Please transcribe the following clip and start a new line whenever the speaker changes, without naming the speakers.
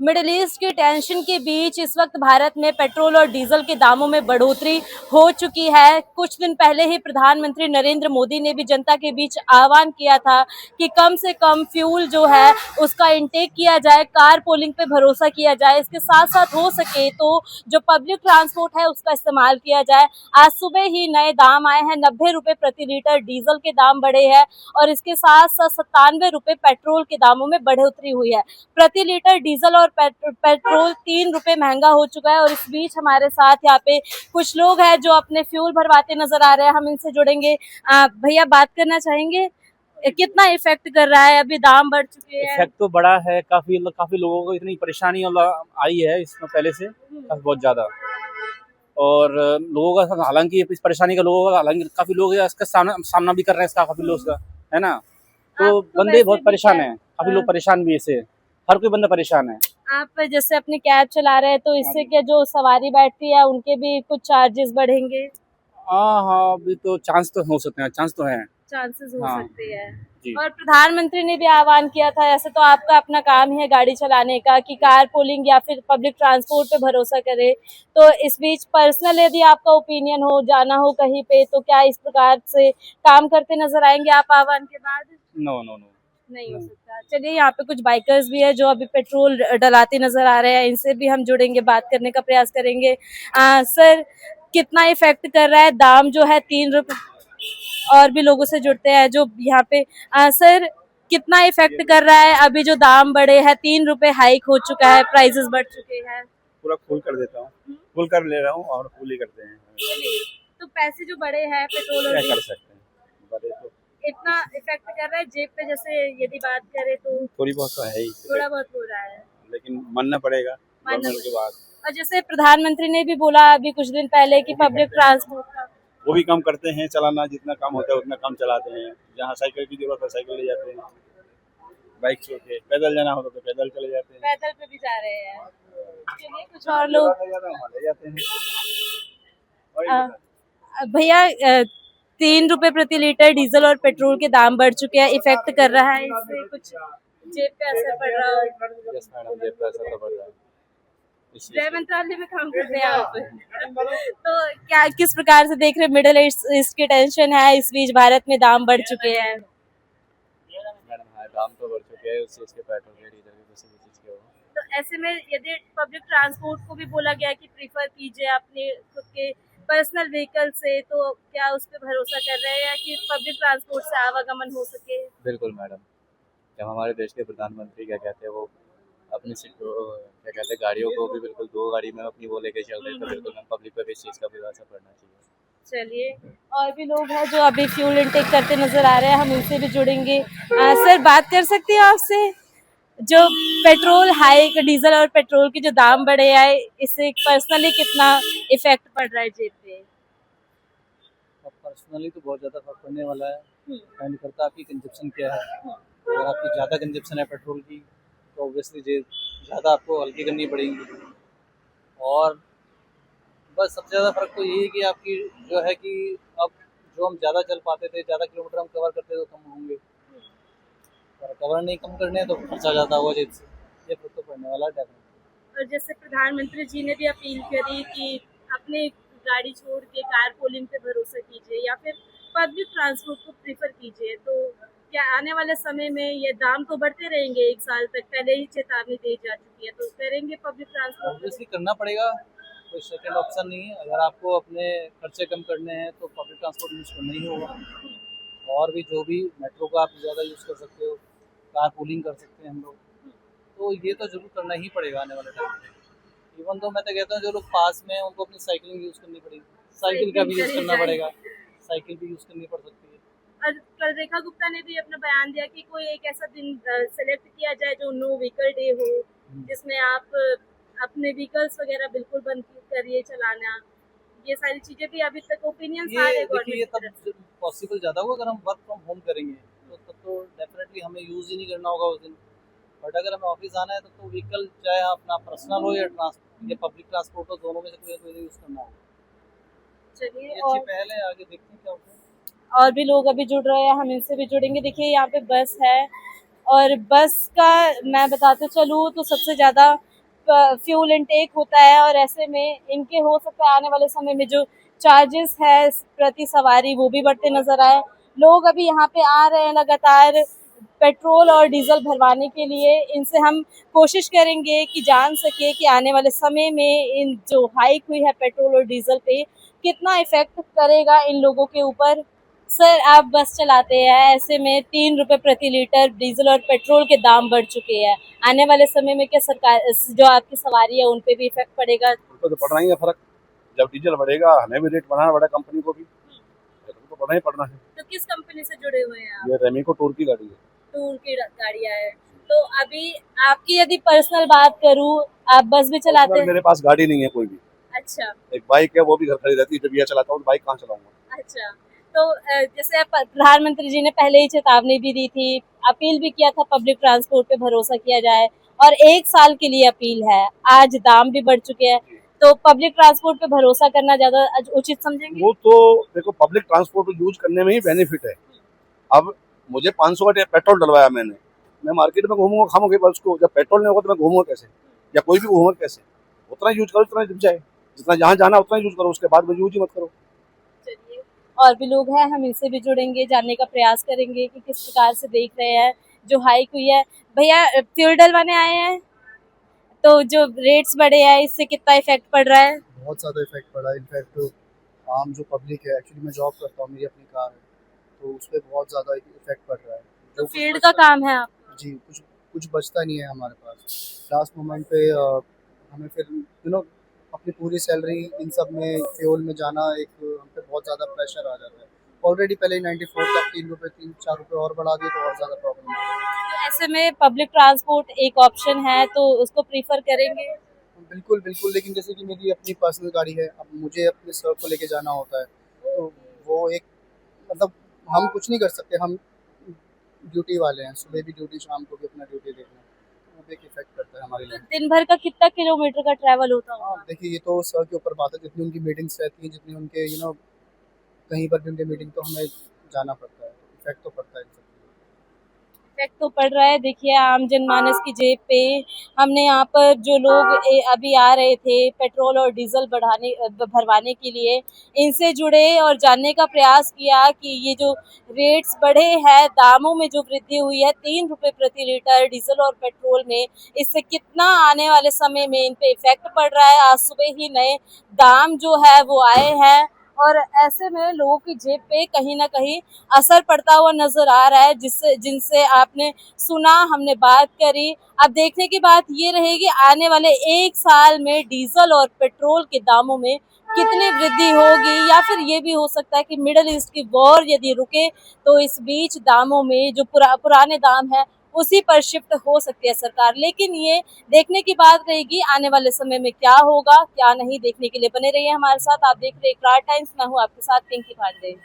Middle east की tension के बीच इस वक्त भारत में पेट्रोल और डीजल के दामों में बढ़ोतरी हो चुकी है। कुछ दिन पहले ही प्रधानमंत्री नरेंद्र मोदी ने भी जनता के बीच आह्वान किया था कि कम से कम फ्यूल जो है उसका इंटेक किया जाए, कार पोलिंग पे भरोसा किया जाए। इसके साथ साथ हो सके तो जो पब्लिक ट्रांसपोर्ट है उसका इस्तेमाल किया जाए। आज सुबह ही नए दाम आए हैं, 90 रुपए प्रति लीटर डीजल के दाम बढ़े हैं और इसके साथ साथ 97 रुपए पेट्रोल के दामों में बढ़ोतरी हुई है। प्रति लीटर डीजल और पेट्रोल 3 रुपए महंगा हो चुका है। और इस बीच हमारे साथ यहाँ पे कुछ लोग हैं जो अपने फ्यूल भरवाते नजर आ रहे हैं, हम इनसे जुड़ेंगे। भैया बात करना चाहेंगे, कितना इफेक्ट कर रहा है? अभी दाम बढ़ चुके हैं।
इफेक्ट तो बड़ा है, काफी लोगों को इतनी परेशानी आई है इसमें पहले से बहुत ज्यादा। और लोगों का हालांकि इस परेशानी का काफी लोग इसका सामना भी कर रहे हैं, इसका काफी लोग का है ना। तो बंदे बहुत परेशान हैं, काफी लोग परेशान भी, इससे हर कोई बंदा परेशान है।
आप जैसे अपनी कैब चला रहे हैं तो इससे क्या जो सवारी बैठती है उनके भी कुछ चार्जेस बढ़ेंगे?
हाँ, अभी तो चांस तो हो सकते हैं, चांस तो है,
चांसेस हो
हाँ,
सकते हैं।
जी।
और प्रधानमंत्री ने भी आह्वान किया था, ऐसे तो आपका अपना काम ही है गाड़ी चलाने का, कि कार पोलिंग या फिर पब्लिक ट्रांसपोर्ट पे भरोसा करे। तो इस बीच पर्सनल यदि आपका ओपिनियन हो, जाना हो कहीं पे, तो क्या इस प्रकार से काम करते नजर आएंगे आप आह्वान के बाद?
नो नो नो,
नहीं हो सकता। चलिए, यहाँ पे कुछ बाइकर्स भी है जो अभी पेट्रोल डलाते नजर आ रहे हैं, इनसे भी हम जुड़ेंगे, बात करने का प्रयास करेंगे। सर, कितना इफेक्ट कर रहा है दाम जो है 3 रुपए? और भी लोगों से जुड़ते हैं जो यहाँ पे। सर, कितना इफेक्ट कर रहा है अभी जो दाम बढ़े हैं? 3 रुपए हाइक हो चुका है, प्राइसेस बढ़ चुके हैं।
पूरा फुल कर देता हूँ, फुल कर ले रहा हूँ और फुल ही करते हैं।
चलिए, तो पैसे जो बढ़े हैं पेट्रोल और
क्या कर सकते हैं, बड़े तो
इतना इफेक्ट कर रहा है जेब पे, जैसे यदि बात करें तो
थोड़ी बहुत तो है ही,
थोड़ा बहुत हो रहा है,
लेकिन मानना पड़ेगा गवर्नमेंट की बात।
और जैसे प्रधानमंत्री ने भी बोला अभी कुछ दिन पहले कि पब्लिक ट्रांसपोर्ट का
वो भी कम करते हैं चलाना, जितना कम होता है उतना कम चलाते हैं। जहाँ साइकिल की जरूरत है साइकिल ले जाते हैं, बाइक छोड़ के पैदल जाना होता तो पैदल चले जाते हैं,
पैदल पे भी जा रहे हैं। चलिए, कुछ और लोग।
ले जाते हैं।
भैया, 3 रुपए प्रति लीटर डीजल और पेट्रोल के दाम बढ़ चुके हैं, इफेक्ट कर रहा है इससे कुछ जेब पे असर पड़ रहा है?
यस मैडम, जेब पे असर तो पड़ रहा है।
गृह मंत्रालय में काम करते हैं आप तो क्या किस प्रकार से देख रहे, मिडिल ईस्ट की टेंशन है, इस बीच भारत में दाम बढ़ चुके हैं?
मैडम हाँ, दाम तो बढ़ चुके हैं उस चीज के, पेट्रोल के, डीजल के, किसी भी चीज के हो।
तो ऐसे में यदि पब्लिक ट्रांसपोर्ट को भी बोला गया कि प्रीफर कीजिए अपने खुद के पर्सनल व्हीकल से, तो क्या उस पर भरोसा कर रहे हैं कि पब्लिक ट्रांसपोर्ट से आवागमन हो सके?
बिल्कुल मैडम, जब हमारे देश के प्रधानमंत्री क्या कहते हैं, वो अपनी क्या कहते हैं गाड़ियों को भी बिल्कुल 2 गाड़ी में अपनी वो लेके चल रहे हैं, तो बिल्कुल हम पब्लिक पे भी इस चीज़ का भी असर पड़ना चाहिए।
चलिए, और भी लोग हैं जो अभी फ्यूल इंटेक करते नजर आ रहे हैं, हम उनसे भी जुड़ेंगे। सर, बात कर सकते हैं आपसे, जो पेट्रोल हाइक, डीजल और पेट्रोल के जो दाम बढ़े हैं, इससे पर्सनली कितना इफेक्ट पड़ रहा है जेब पे?
पर्सनली तो बहुत ज़्यादा फर्क पड़ने वाला है। डिपेंड करता है आपकी कंजप्शन क्या है। अगर आपकी ज़्यादा कंजप्शन है पेट्रोल की तो ऑब्वियसली ज़्यादा आपको हल्की करनी पड़ेगी। और बस सबसे ज़्यादा फ़र्क तो यही है कि आपकी जो है कि अब जो हम ज़्यादा चल पाते थे, ज़्यादा किलोमीटर हम कवर करते थे, तो कम होंगे, और कवर नहीं कम करने हैं तो खर्चा ज़्यादा होगा जेब से। ये फर्क तो पड़ने वाला है डेफिनेटली।
और जैसे प्रधानमंत्री जी ने भी अपील करी कि अपने गाड़ी छोड़ के कार पोलिंग पे भरोसा कीजिए या फिर पब्लिक ट्रांसपोर्ट को प्रीफर कीजिए, तो क्या आने वाले समय में ये दाम तो बढ़ते रहेंगे? 1 साल तक पहले ही चेतावनी दी जा चुकी है, तो करेंगे पब्लिक ट्रांसपोर्ट?
ऑब्वियसली करना पड़ेगा, कोई सेकंड ऑप्शन नहीं है। अगर आपको अपने खर्चे कम करने हैं तो पब्लिक ट्रांसपोर्ट यूज़ करना ही होगा। और भी जो भी मेट्रो का आप ज़्यादा यूज़ कर सकते हो, कार पूलिंग कर सकते हैं हम लोग, तो ये तो ज़रूर करना ही पड़ेगा आने वाले टाइम में। इवन तो मैं तो कहता हूँ जो लोग पास में हैं उनको अपनी साइकिलिंग यूज़ करनी पड़ेगी, साइकिल का भी यूज़ करना पड़ेगा, साइकिल भी यूज़ करनी पड़ सकती है।
और कल रेखा गुप्ता ने भी अपना बयान दिया कि कोई एक ऐसा दिन सेलेक्ट किया जाए जो नो व्हीकल डे हो, जिसमें आप अपने व्हीकल्स वगैरह बिल्कुल बंद करिए चलाना। ये सारी चीजें भी अभी तक ओपिनियंस आ रहे हैं
देखिए, ये
गवर्नमेंट की
तब पॉसिबल ज़्यादा होगा अगर हम वर्क फ्रॉम होम करेंगे, तो तब तो डेफिनेटली हमें यूज़ ही नहीं करना होगा उस दिन। बट अगर हमें ऑफिस आना है तो व्हीकल चाहे अपना पर्सनल हो या पब्लिक ट्रांसपोर्ट हो, दोनों में से कोई यूज़ करना होगा।
तरफ। चलिए,
ये अच्छी पहल है, आगे देखते हैं क्या होता है।
और भी लोग अभी जुड़ रहे हैं, हम इनसे भी जुड़ेंगे। देखिए, यहाँ पे बस है और बस का मैं बताते चलूँ तो सबसे ज़्यादा फ्यूल इनटेक होता है, और ऐसे में इनके हो सकता है आने वाले समय में जो चार्जेस है प्रति सवारी वो भी बढ़ते नजर आए। लोग अभी यहाँ पे आ रहे हैं लगातार पेट्रोल और डीजल भरवाने के लिए। इनसे हम कोशिश करेंगे कि जान सके कि आने वाले समय में इन जो हाइक हुई है पेट्रोल और डीजल पे कितना इफेक्ट करेगा इन लोगों के ऊपर। सर, आप बस चलाते हैं, ऐसे में 3 रुपए प्रति लीटर डीजल और पेट्रोल के दाम बढ़ चुके हैं। आने वाले समय में क्या सरकार जो आपकी सवारी है उन पे भी इफेक्ट पड़ेगा?
उनको तो पड़ना ही है फर्क। जब डीजल बढ़ेगा हमें भी रेट बढ़ाना पड़ेगा, कंपनी को भी तो पड़ना ही पड़ना है।
तो किस कंपनी से जुड़े हुए हैं आप?
ये रेमिको टूर की गाड़ी है।
टूर की गाड़ियां है। तो अभी आपकी यदि पर्सनल बात करूं, आप बस भी चलाते हैं?
मेरे पास गाड़ी नहीं है कोई भी।
अच्छा
एक बाइक है, वो भी घर खड़ी रहती है। जब ये चलाता हूँ तो बाइक कहाँ चलाऊंगा।
अच्छा। तो जैसे प्रधानमंत्री जी ने पहले ही चेतावनी भी दी थी, अपील भी किया था पब्लिक ट्रांसपोर्ट पे भरोसा किया जाए, और 1 साल के लिए अपील है। आज दाम भी बढ़ चुके हैं, तो पब्लिक ट्रांसपोर्ट पे भरोसा करना ज्यादा उचित समझेंगे?
वो तो देखो, पब्लिक ट्रांसपोर्ट यूज करने में ही बेनिफिट है। अब मुझे 500 का पेट्रोल डलवाया मैंने, मैं मार्केट में घूमूंगा खामोगे बस को, जब पेट्रोल नहीं होगा तो मैं घूमूंगा कैसे, या कोई भी घूमूंगा कैसे। उतना यूज करो जितना जब जाए, जितना जहाँ जाना उतना यूज करो, उसके बाद में यूज ही मत करो।
चलिए, और भी लोग हैं, हम इनसे भी जुड़ेंगे, जानने का प्रयास करेंगे कि किस प्रकार से देख रहे हैं जो हाइक हुई है। भैया, फ्यूल डलवाने आए हैं, तो जो रेट्स बढ़े हैं इससे कितना इफेक्ट पड़ रहा है?
बहुत ज़्यादा इफेक्ट पड़ा है। इनफैक्ट आम जो पब्लिक है, एक्चुअली मैं जॉब करता हूँ, मेरी अपनी कार है, तो उस पर बहुत ज़्यादा इफेक्ट पड़ रहा है।
तो
जो
फील्ड का काम है आप?
जी, कुछ बचता नहीं है हमारे पास। लास्ट मोमेंट पे हमें फिर अपनी पूरी सैलरी इन सब में फ्यूल में जाना, एक हम पे बहुत ज़्यादा प्रेशर आ जाता है। ऑलरेडी पहले 94 था, 3 रुपये 3-4 रुपये और बढ़ा दिए तो और ज़्यादा प्रॉब्लम है।
तो ऐसे में पब्लिक ट्रांसपोर्ट एक ऑप्शन है, तो उसको प्रीफर करेंगे?
बिल्कुल बिल्कुल, लेकिन जैसे कि मेरी अपनी पर्सनल गाड़ी है, अब मुझे अपने सर को लेके जाना होता है, तो वो एक मतलब हम कुछ नहीं कर सकते। हम ड्यूटी वाले हैं, सुबह भी ड्यूटी, शाम को भी अपना ड्यूटी देखना, वो भी एक इफेक्ट करता है हमारे
तो
लिए।
दिन भर का कितना किलोमीटर का ट्रैवल होता
हाँ,
होगा?
देखिए ये तो सर के ऊपर बात है, जितनी उनकी मीटिंग्स रहती हैं, जितनी उनके कहीं पर भी उनके मीटिंग, तो हमें जाना पड़ता है, इफेक्ट तो पड़ता है इन सब चीज़ों का।
इफेक्ट तो पड़ रहा है। देखिए, आम जनमानस की जेब पे। हमने यहाँ पर जो लोग अभी आ रहे थे पेट्रोल और डीजल भरवाने के लिए, इनसे जुड़े और जानने का प्रयास किया कि ये जो रेट्स बढ़े हैं, दामों में जो वृद्धि हुई है 3 रुपए प्रति लीटर डीजल और पेट्रोल में, इससे कितना आने वाले समय में इन पे इफेक्ट पड़ रहा है। आज सुबह ही नए दाम जो है वो आए हैं, और ऐसे में लोगों की जेब पे कहीं ना कहीं असर पड़ता हुआ नजर आ रहा है, जिनसे आपने सुना, हमने बात करी। अब देखने की बात ये रहेगी आने वाले 1 साल में डीजल और पेट्रोल के दामों में कितनी वृद्धि होगी, या फिर ये भी हो सकता है कि मिडल ईस्ट की वॉर यदि रुके तो इस बीच दामों में जो पुराने दाम है उसी पर शिफ्ट हो सकती है सरकार। लेकिन ये देखने की बात रहेगी आने वाले समय में क्या होगा क्या नहीं। देखने के लिए बने रहिए हमारे साथ। आप देख रहे हैं क्रार टाइम्स, मैं हूँ आपके साथ पिंकी पांडे।